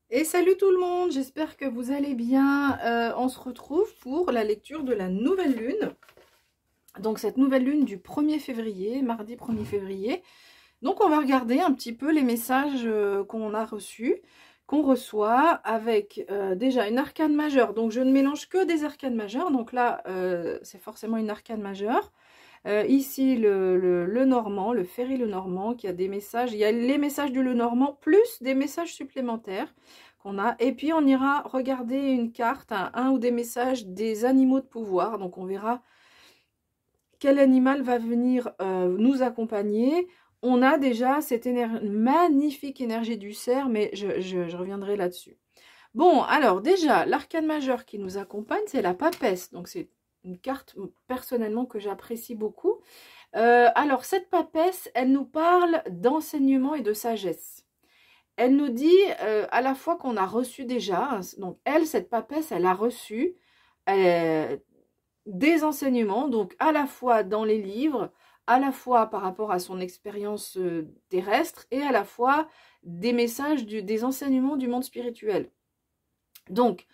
Et salut tout le monde, j'espère que vous allez bien. On se retrouve pour la lecture de la nouvelle lune. Donc cette nouvelle lune du 1er février, mardi 1er février. Donc on va regarder un petit peu les messages qu'on a reçus, qu'on reçoit avec déjà une arcane majeure. Donc je ne mélange que des arcanes majeures. Donc là, c'est forcément une arcane majeure. Ici, le Normand, le Ferry le Normand, qui a des messages. Il y a les messages du le Normand, plus des messages supplémentaires qu'on a. Et puis, on ira regarder une carte, un ou des messages des animaux de pouvoir. Donc, on verra quel animal va venir nous accompagner. On a déjà cette magnifique énergie du cerf, mais je reviendrai là-dessus. Bon, alors déjà, l'arcane majeur qui nous accompagne, c'est la papesse. Donc, c'est une carte personnellement que j'apprécie beaucoup. Alors, cette papesse, elle nous parle d'enseignement et de sagesse. Elle nous dit à la fois qu'on a reçu déjà, donc elle, cette papesse, elle a reçu des enseignements, donc à la fois dans les livres, à la fois par rapport à son expérience terrestre, et à la fois des messages, des enseignements du monde spirituel. Donc,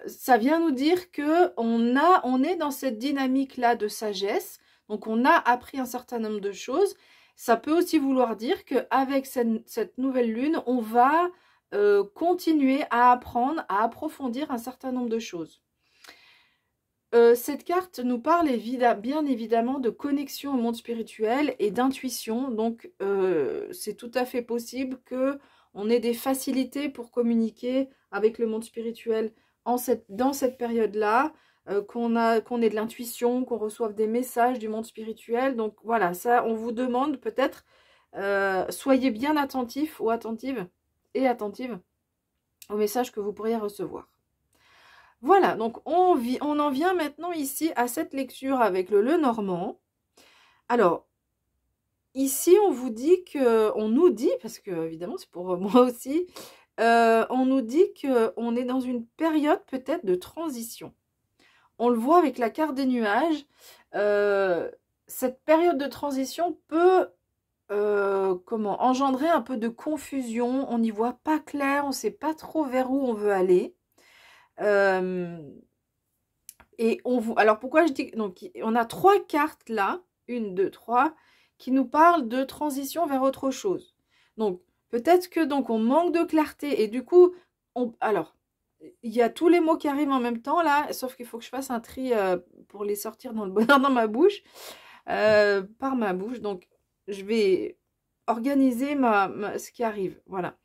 ça vient nous dire que on est dans cette dynamique-là de sagesse, donc on a appris un certain nombre de choses. Ça peut aussi vouloir dire qu'avec cette nouvelle lune, on va continuer à apprendre, à approfondir un certain nombre de choses. Cette carte nous parle bien évidemment de connexion au monde spirituel et d'intuition, donc c'est tout à fait possible qu'on ait des facilités pour communiquer avec le monde spirituel dans cette période-là, qu'on ait de l'intuition, qu'on reçoive des messages du monde spirituel. Donc voilà, ça on vous demande peut-être, soyez bien attentifs ou attentives et attentives aux messages que vous pourriez recevoir. Voilà, donc on en vient maintenant ici à cette lecture avec le Normand. Alors, ici on nous dit, parce que évidemment c'est pour moi aussi, on nous dit qu'on est dans une période peut-être de transition. On le voit avec la carte des nuages. Cette période de transition peut engendrer un peu de confusion. On n'y voit pas clair, on ne sait pas trop vers où on veut aller. Alors pourquoi je dis donc on a 3 cartes là, 1, 2, 3, qui nous parlent de transition vers autre chose. Donc peut-être que donc on manque de clarté et du coup alors il y a tous les mots qui arrivent en même temps là, sauf qu'il faut que je fasse un tri pour les sortir dans le bonheur dans ma bouche, par ma bouche. Donc je vais organiser ce qui arrive. Voilà.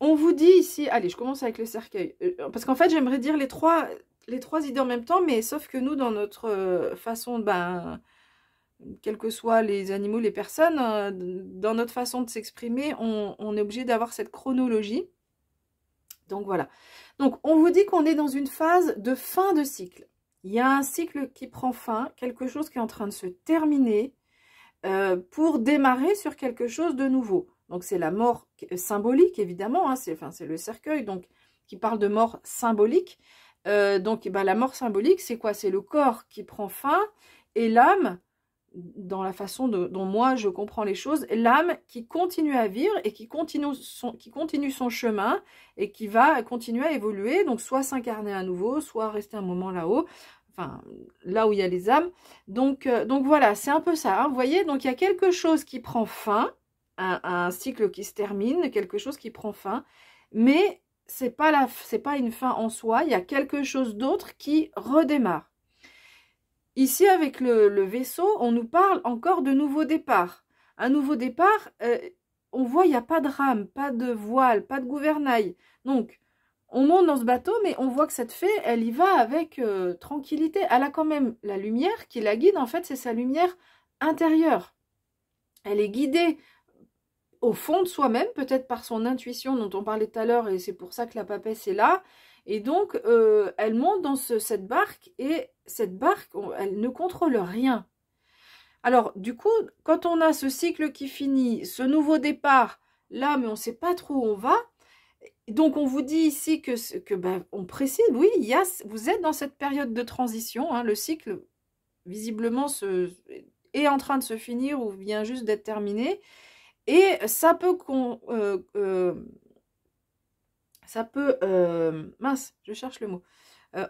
On vous dit ici, allez, je commence avec le cercueil, parce qu'en fait, j'aimerais dire les trois idées en même temps, mais sauf que nous, dans notre façon, quels que soient les animaux, les personnes, dans notre façon de s'exprimer, on est obligé d'avoir cette chronologie. Donc voilà. Donc, on vous dit qu'on est dans une phase de fin de cycle. Il y a un cycle qui prend fin, quelque chose qui est en train de se terminer, pour démarrer sur quelque chose de nouveau. Donc c'est la mort symbolique, évidemment, hein, c'est le cercueil donc qui parle de mort symbolique. Donc la mort symbolique, c'est quoi? C'est le corps qui prend fin et l'âme, dans la façon dont moi je comprends les choses, l'âme qui continue à vivre et qui continue son chemin et qui va continuer à évoluer, donc soit s'incarner à nouveau, soit rester un moment là-haut. Enfin, là où il y a les âmes. Donc voilà, c'est un peu ça. Hein, vous voyez, donc il y a quelque chose qui prend fin, un cycle qui se termine, quelque chose qui prend fin, mais c'est pas une fin en soi. Il y a quelque chose d'autre qui redémarre. Ici, avec le vaisseau, on nous parle encore de nouveau départ. Un nouveau départ, on voit, il n'y a pas de rame, pas de voile, pas de gouvernail. Donc, on monte dans ce bateau, mais on voit que cette fée, elle y va avec tranquillité. Elle a quand même la lumière qui la guide. En fait, c'est sa lumière intérieure. Elle est guidée au fond de soi-même, peut-être par son intuition dont on parlait tout à l'heure, et c'est pour ça que la papesse est là. Et donc, elle monte dans cette barque, et cette barque, elle ne contrôle rien. Alors, du coup, quand on a ce cycle qui finit, ce nouveau départ, là, mais on ne sait pas trop où on va, donc on vous dit ici on précise, oui, vous êtes dans cette période de transition, hein, le cycle, visiblement, est en train de se finir ou vient juste d'être terminé, et ça peut ça peut, mince, je cherche le mot,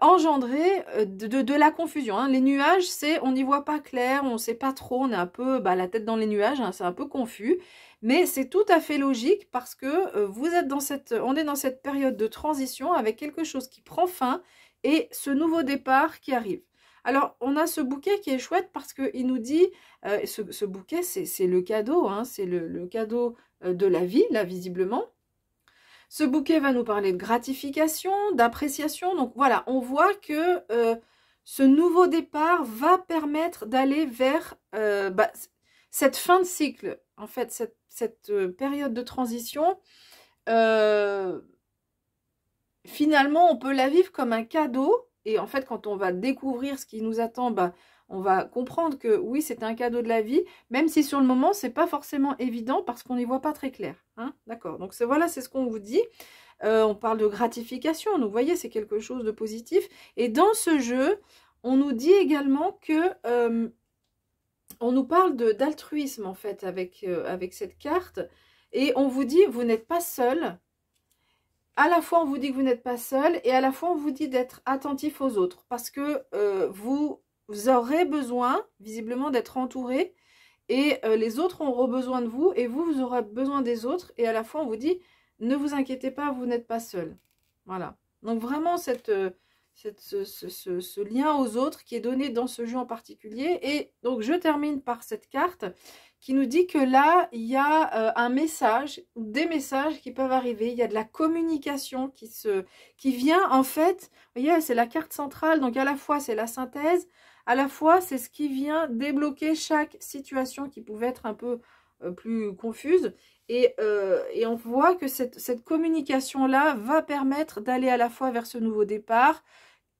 engendrer de la confusion. Hein. Les nuages, c'est, on n'y voit pas clair, on ne sait pas trop, on est un peu la tête dans les nuages, hein, c'est un peu confus. Mais c'est tout à fait logique parce que vous êtes on est dans cette période de transition avec quelque chose qui prend fin et ce nouveau départ qui arrive. Alors, on a ce bouquet qui est chouette parce qu'il nous dit, ce bouquet, c'est le cadeau, hein, c'est le cadeau de la vie, là, visiblement. Ce bouquet va nous parler de gratification, d'appréciation. Donc voilà, on voit que ce nouveau départ va permettre d'aller vers cette fin de cycle. En fait, cette période de transition, finalement, on peut la vivre comme un cadeau. Et en fait, quand on va découvrir ce qui nous attend, on va comprendre que oui, c'est un cadeau de la vie, même si sur le moment, c'est pas forcément évident parce qu'on n'y voit pas très clair. Hein, d'accord, donc voilà, c'est ce qu'on vous dit. On parle de gratification, donc vous voyez, c'est quelque chose de positif. Et dans ce jeu, on nous dit également que on nous parle d'altruisme, en fait, avec cette carte. Et on vous dit, vous n'êtes pas seul. À la fois, on vous dit que vous n'êtes pas seul, et à la fois, on vous dit d'être attentif aux autres. Parce que vous aurez besoin, visiblement, d'être entouré. Et les autres auront besoin de vous, et vous aurez besoin des autres. Et à la fois, on vous dit, ne vous inquiétez pas, vous n'êtes pas seul. Voilà. Donc vraiment, ce lien aux autres qui est donné dans ce jeu en particulier. Et donc, je termine par cette carte qui nous dit que là, il y a un message, ou des messages qui peuvent arriver. Il y a de la communication qui vient, en fait, vous voyez, c'est la carte centrale. Donc, à la fois, c'est la synthèse. À la fois, c'est ce qui vient débloquer chaque situation qui pouvait être un peu plus confuse. Et on voit que cette communication-là va permettre d'aller à la fois vers ce nouveau départ,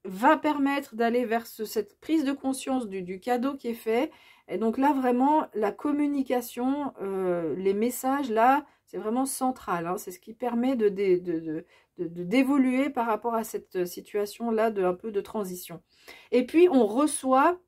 va permettre d'aller vers cette prise de conscience du cadeau qui est fait. Et donc là, vraiment, la communication, les messages, là, c'est vraiment central. Hein. C'est ce qui permet d'évoluer par rapport à cette situation-là, un peu de transition. Et puis, on reçoit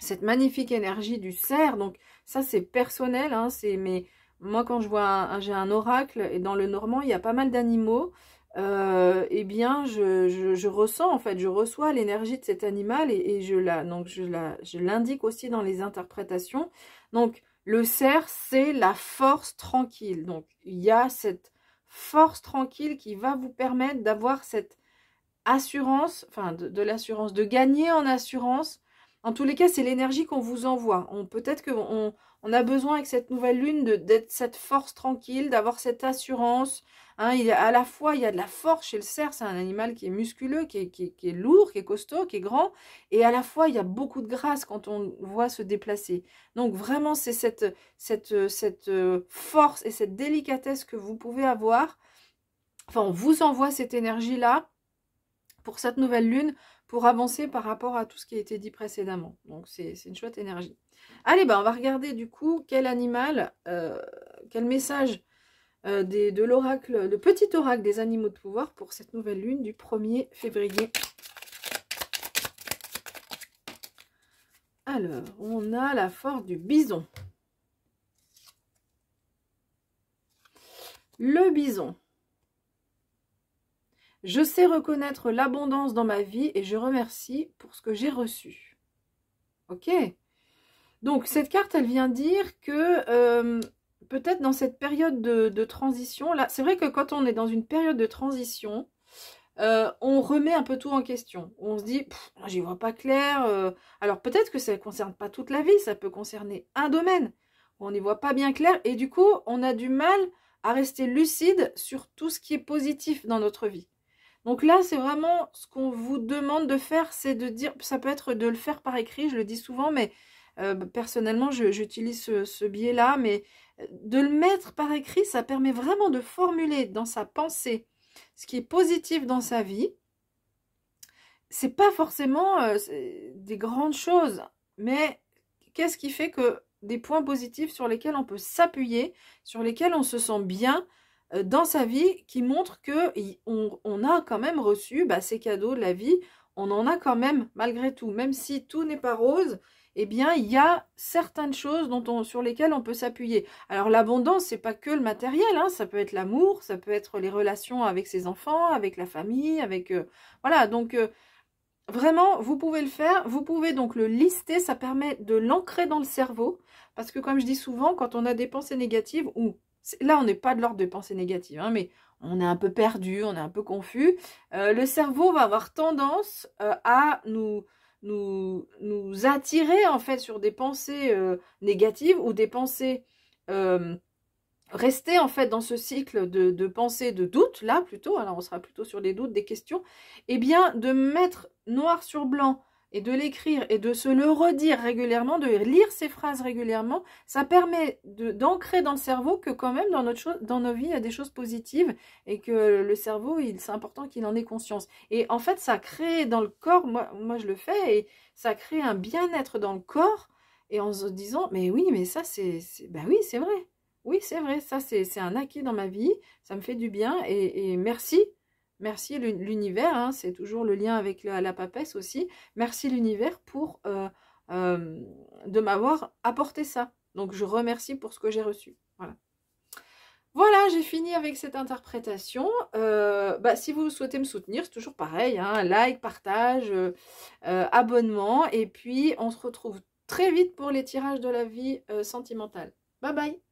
cette magnifique énergie du cerf. Donc, ça, c'est personnel. Hein, mais moi, quand je vois j'ai un oracle, et dans le normand, il y a pas mal d'animaux. Eh bien, je ressens, en fait, je reçois l'énergie de cet animal et je l'indique aussi dans les interprétations. Donc, le cerf, c'est la force tranquille. Donc, il y a cette force tranquille qui va vous permettre d'avoir cette assurance, enfin, de l'assurance, de gagner en assurance. En tous les cas, c'est l'énergie qu'on vous envoie. Peut-être qu'on a besoin avec cette nouvelle lune d'être cette force tranquille, d'avoir cette assurance. Hein, à la fois, il y a de la force chez le cerf, c'est un animal qui est musculeux, qui est lourd, qui est costaud, qui est grand. Et à la fois, il y a beaucoup de grâce quand on voit se déplacer. Donc vraiment, c'est cette force et cette délicatesse que vous pouvez avoir. Enfin, on vous envoie cette énergie-là pour cette nouvelle lune, pour avancer par rapport à tout ce qui a été dit précédemment. Donc, c'est une chouette énergie. Allez, on va regarder du coup quel animal, quel message de l'oracle, le petit oracle des animaux de pouvoir pour cette nouvelle lune du 1er février. Alors, on a la force du bison. Le bison. Je sais reconnaître l'abondance dans ma vie et je remercie pour ce que j'ai reçu. Ok. Donc, cette carte, elle vient dire que peut-être dans cette période de transition, là, c'est vrai que quand on est dans une période de transition, on remet un peu tout en question. On se dit, j'y vois pas clair. Alors, peut-être que ça ne concerne pas toute la vie, ça peut concerner un domaine. On n'y voit pas bien clair et du coup, on a du mal à rester lucide sur tout ce qui est positif dans notre vie. Donc là, c'est vraiment ce qu'on vous demande de faire, c'est de dire, ça peut être de le faire par écrit, je le dis souvent, mais personnellement, j'utilise ce biais-là, mais de le mettre par écrit, ça permet vraiment de formuler dans sa pensée ce qui est positif dans sa vie. C'est pas forcément des grandes choses, mais qu'est-ce qui fait que des points positifs sur lesquels on peut s'appuyer, sur lesquels on se sent bien, dans sa vie, qui montre que on a quand même reçu ces cadeaux de la vie, on en a quand même malgré tout, même si tout n'est pas rose, eh bien, il y a certaines choses sur lesquelles on peut s'appuyer. Alors, l'abondance, c'est pas que le matériel, hein, ça peut être l'amour, ça peut être les relations avec ses enfants, avec la famille, avec... voilà, donc... vraiment, vous pouvez le faire, vous pouvez donc le lister, ça permet de l'ancrer dans le cerveau, parce que comme je dis souvent, quand on a des pensées négatives, ou là on n'est pas de l'ordre des pensées négatives, hein, mais on est un peu perdu, on est un peu confus, le cerveau va avoir tendance à nous attirer en fait sur des pensées négatives ou des pensées... rester en fait dans ce cycle de pensée, de doute, là plutôt, alors on sera plutôt sur des doutes, des questions, et bien de mettre noir sur blanc et de l'écrire et de se le redire régulièrement, de lire ces phrases régulièrement, ça permet d'ancrer dans le cerveau que quand même dans nos vies, il y a des choses positives et que le cerveau, c'est important qu'il en ait conscience. Et en fait, ça crée dans le corps, moi je le fais, et ça crée un bien-être dans le corps, et en se disant, mais oui, mais ça ben oui, c'est vrai. Oui, c'est vrai, ça c'est un acquis dans ma vie, ça me fait du bien et merci, merci l'univers, hein, c'est toujours le lien avec la papesse aussi, merci l'univers pour de m'avoir apporté ça. Donc je remercie pour ce que j'ai reçu. Voilà. Voilà, j'ai fini avec cette interprétation. Si vous souhaitez me soutenir, c'est toujours pareil, hein, like, partage, abonnement, et puis on se retrouve très vite pour les tirages de la vie sentimentale. Bye bye!